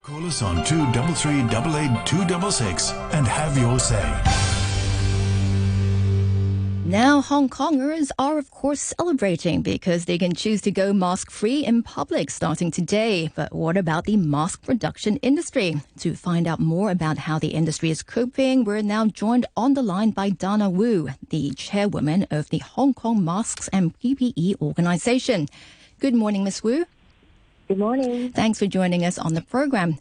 Call us on 233-88-266 and have your say. Now, Hong Kongers are, of course, celebrating because they can choose to go mask-free in public starting today. But what about the mask production industry? To find out more about how the industry is coping, we're now joined on the line by Dana Wu, the chairwoman of the Hong Kong Masks and PPE Organization. Good morning, Ms. Wu. Good morning. Thanks for joining us on the program.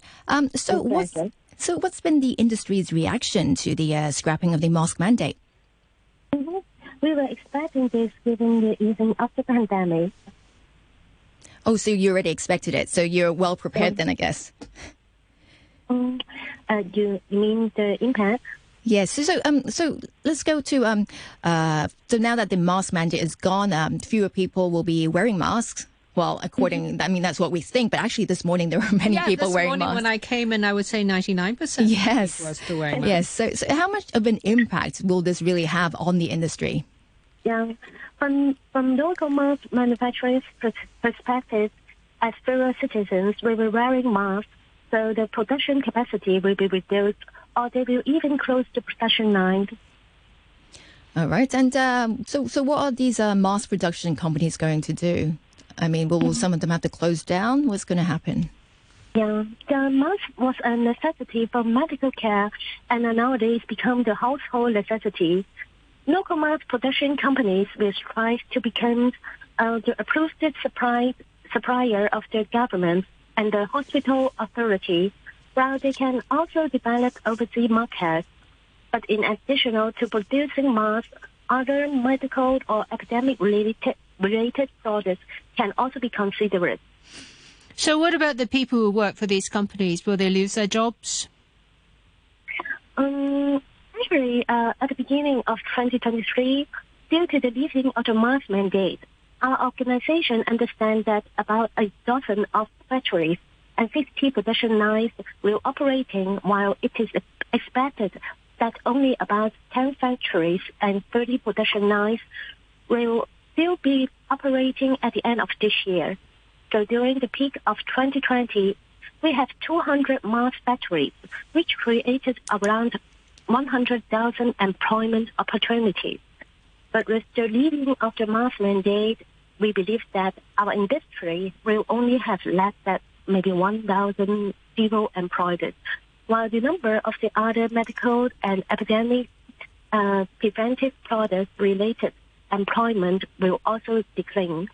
So what's been the industry's reaction to the scrapping of the mask mandate? Mm-hmm. We were expecting this given the easing of the pandemic. Oh, so you already expected it. So you're well prepared then, I guess. You mean the impact? Yes. So let's go to so now that the mask mandate is gone, fewer people will be wearing masks. Well, I mean, that's what we think. But actually, this morning, there were many people wearing masks. This morning when I came in, I would say 99% yes. was still wearing masks. Yes. So how much of an impact will this really have on the industry? Yeah. From local mask manufacturers' perspective, as fellow citizens, we were wearing masks, so the production capacity will be reduced, or they will even close the production line. All right. And so what are these mask production companies going to do? I mean, will some of them have to close down? What's going to happen? Yeah, the mask was a necessity for medical care and nowadays become the household necessity. Local mask production companies will strive to become the approved supplier of the government and the hospital authority, while they can also develop overseas markets. But in addition to producing masks, other medical or epidemic-related products can also be considered. So what about the people who work for these companies? Will they lose their jobs? Actually, at the beginning of 2023, due to the lifting of the mask mandate, our organization understands that about a dozen of factories and 50 production lines will operating, while it is expected that only about 10 factories and 30 production lines will still be operating at the end of this year. So during the peak of 2020, we have 200 mask factories, which created around 100,000 employment opportunities. But with the leaving of the mask mandate, we believe that our industry will only have less than maybe 1,000 people employed, while the number of the other medical and epidemic preventive products-related employment will also decline.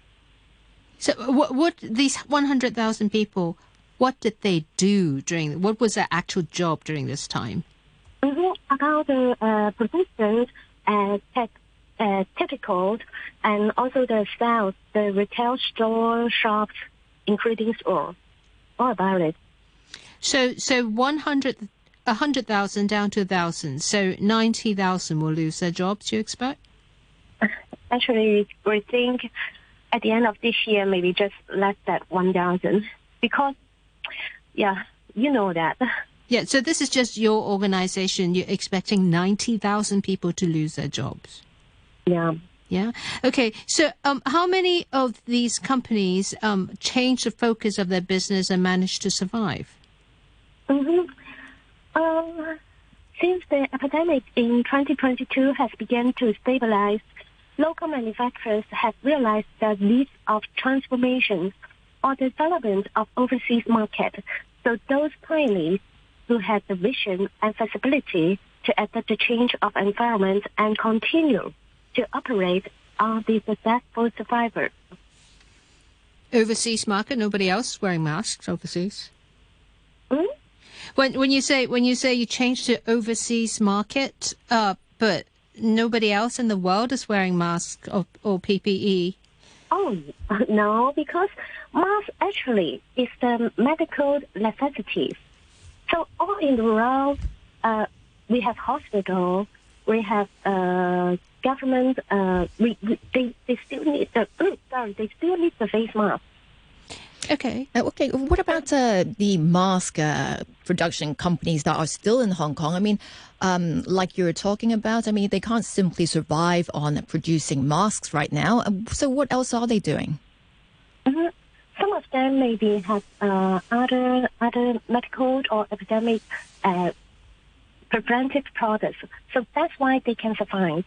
So what these 100,000 people, what did they do what was their actual job during this time? About the producers, typical, and also the sales, the retail store, shops, including stores, all about it. So 100,000 down to 1,000. So 90,000 will lose their jobs, you expect? Actually, we think at the end of this year, maybe just less than 1,000. Because, yeah, you know that. Yeah, so this is just your organization. You're expecting 90,000 people to lose their jobs. Yeah. Yeah. Okay. So, how many of these companies changed the focus of their business and managed to survive? Since the epidemic in 2022 has begun to stabilize, local manufacturers have realized the need of transformation or development of overseas market. So those pioneers who had the vision and flexibility to adapt the change of environment and continue to operate are the successful survivors. Overseas market, nobody else wearing masks overseas? When you say you changed to overseas market, but nobody else in the world is wearing masks or PPE? Oh, no, because mask actually is the medical necessity. So all in the world, we have hospital, we have government. They still need the face mask. Okay. Okay. What about the mask production companies that are still in Hong Kong? I mean, like you were talking about, I mean, they can't simply survive on producing masks right now. So what else are they doing? Some of them maybe have other medical or epidemic preventive products. So that's why they can survive.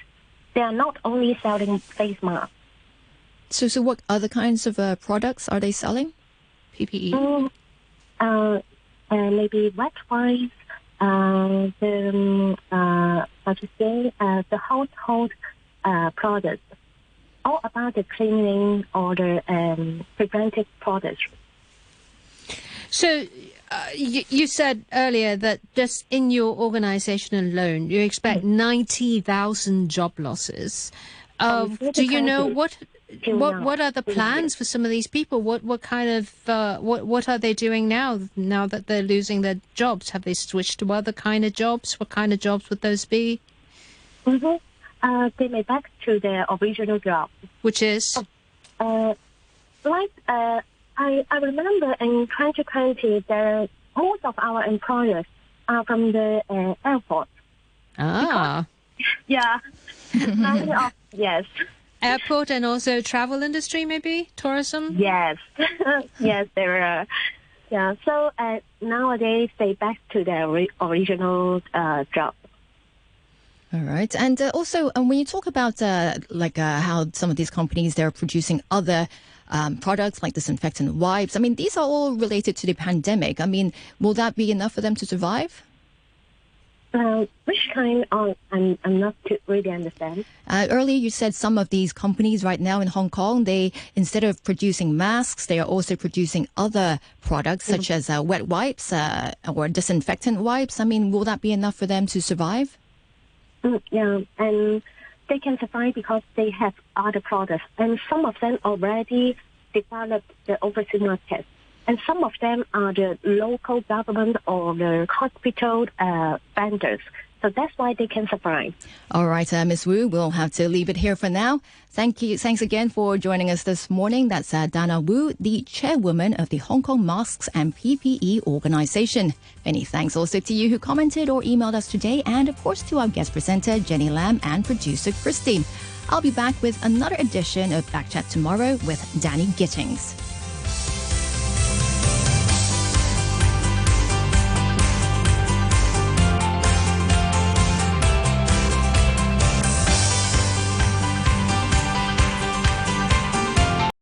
They are not only selling face masks. So what other kinds of products are they selling? PPE. Maybe wet wipes, the household products, all about the cleaning or the preventive products. So you said earlier that just in your organization alone, you expect 90,000 job losses. Do you know what are the plans for some of these people? What kind of what are they doing now that they're losing their jobs? Have they switched to other kind of jobs? What kind of jobs would those be? They may back to their original job, which is I remember in 2020, most of our employers are from the airport. Ah, yeah, yes. Airport and also travel industry, maybe tourism. Yes, yes, there are. Yeah, so nowadays they back to their original job. All right. And also, when you talk about how some of these companies, they're producing other products like disinfectant wipes, I mean, these are all related to the pandemic. I mean, will that be enough for them to survive? Which kind of, I'm not really understand. Earlier you said some of these companies right now in Hong Kong, they, instead of producing masks, they are also producing other products such as wet wipes or disinfectant wipes. I mean, will that be enough for them to survive? Yeah, and they can survive because they have other products, and some of them already developed the overseas market, and some of them are the local government or the hospital vendors. So that's why they can survive. All right, Ms. Wu, we'll have to leave it here for now. Thank you. Thanks again for joining us this morning. That's Dana Wu, the chairwoman of the Hong Kong Masks and PPE Organization. Many thanks also to you who commented or emailed us today, and of course to our guest presenter, Jenny Lam, and producer, Christine. I'll be back with another edition of Backchat tomorrow with Danny Gittings.